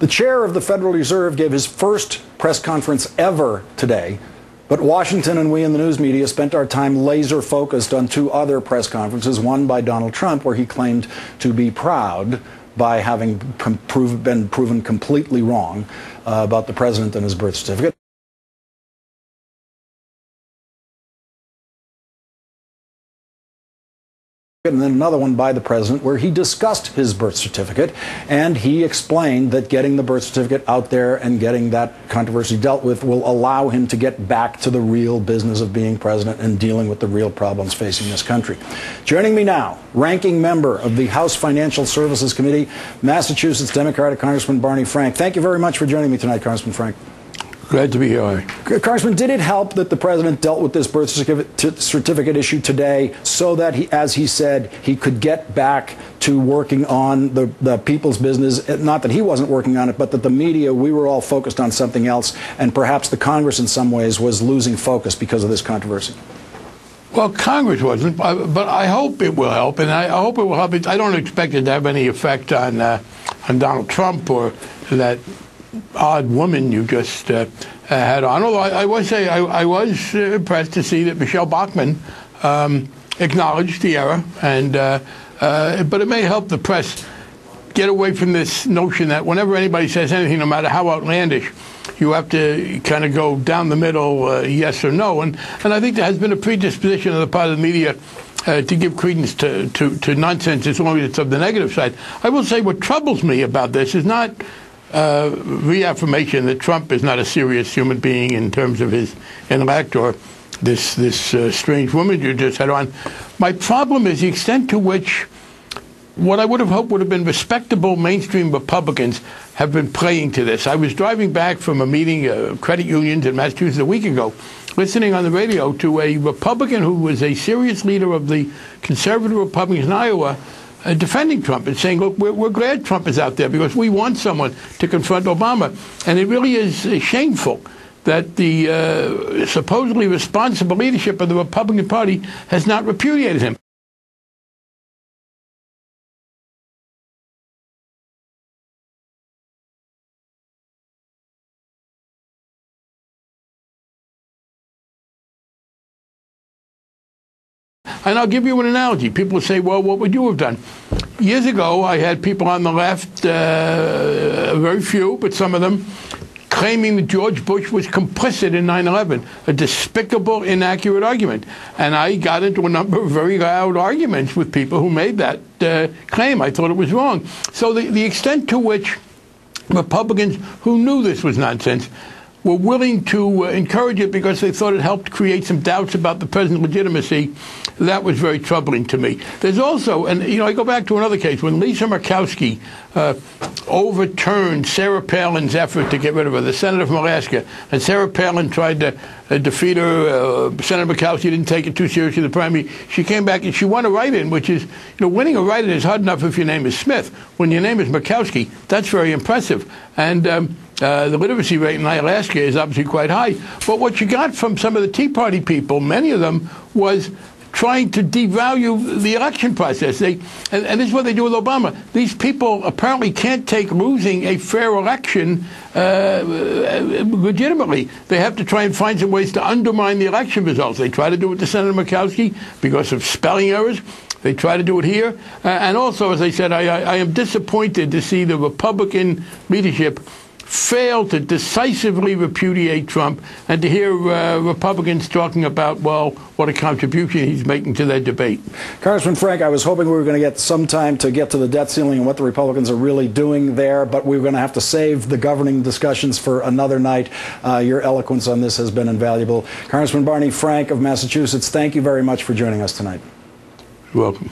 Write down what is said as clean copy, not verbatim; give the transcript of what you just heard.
The chair of the Federal Reserve gave his first press conference ever today, but Washington and we in the news media spent our time laser focused on two other press conferences, one by Donald Trump, where he claimed to be proud by having been proven completely wrong about the president and his birth certificate. And then another one by the president where he discussed his birth certificate, and he explained that getting the birth certificate out there and getting that controversy dealt with will allow him to get back to the real business of being president and dealing with the real problems facing this country. Joining me now, ranking member of the House Financial Services Committee, Massachusetts Democratic Congressman Barney Frank. Thank you very much for joining me tonight, Congressman Frank. Glad to be here. Congressman, did it help that the president dealt with this birth certificate issue today so that, as he said, he could get back to working on the people's business? Not that he wasn't working on it, but that the media, we were all focused on something else, and perhaps the Congress in some ways was losing focus because of this controversy. Well, Congress wasn't, but I hope it will help, and I hope it will help. I don't expect it to have any effect on Donald Trump or that odd woman you just had on. Although I was impressed to see that Michelle Bachmann acknowledged the error, and but it may help the press get away from this notion that whenever anybody says anything, no matter how outlandish, you have to kind of go down the middle, yes or no. And I think there has been a predisposition on the part of the media to give credence to nonsense as long as it's of the negative side. I will say what troubles me about this is not reaffirmation that Trump is not a serious human being in terms of his intellect or this strange woman you just had on. My problem is the extent to which what I would have hoped would have been respectable mainstream Republicans have been playing to this. I was driving back from a meeting of credit unions in Massachusetts a week ago, listening on the radio to a Republican who was a serious leader of the conservative Republicans in Iowa, defending Trump and saying, look, we're glad Trump is out there because we want someone to confront Obama. And it really is shameful that the supposedly responsible leadership of the Republican Party has not repudiated him. And I'll give you an analogy. People say, well, what would you have done? Years ago, I had people on the left, very few, but some of them, claiming that George Bush was complicit in 9/11, a despicable, inaccurate argument. And I got into a number of very loud arguments with people who made that claim. I thought it was wrong. So the extent to which Republicans who knew this was nonsense were willing to encourage it because they thought it helped create some doubts about the president's legitimacy, that was very troubling to me. There's also, and I go back to another case, when Lisa Murkowski overturned Sarah Palin's effort to get rid of her, the senator from Alaska, and Sarah Palin tried to defeat her. Senator Murkowski didn't take it too seriously, the primary. She came back and she won a write-in, which is, winning a write-in is hard enough if your name is Smith. When your name is Murkowski, that's very impressive. And the literacy rate in Alaska is obviously quite high. But what you got from some of the Tea Party people, many of them, was trying to devalue the election process. And this is what they do with Obama. These people apparently can't take losing a fair election legitimately. They have to try and find some ways to undermine the election results. They try to do it to Senator Murkowski because of spelling errors. They try to do it here. And also, as I said, I am disappointed to see the Republican leadership failed to decisively repudiate Trump and to hear Republicans talking about, well, what a contribution he's making to their debate. Congressman Frank, I was hoping we were going to get some time to get to the debt ceiling and what the Republicans are really doing there, but we're going to have to save the governing discussions for another night. Your eloquence on this has been invaluable. Congressman Barney Frank of Massachusetts, thank you very much for joining us tonight. You're welcome.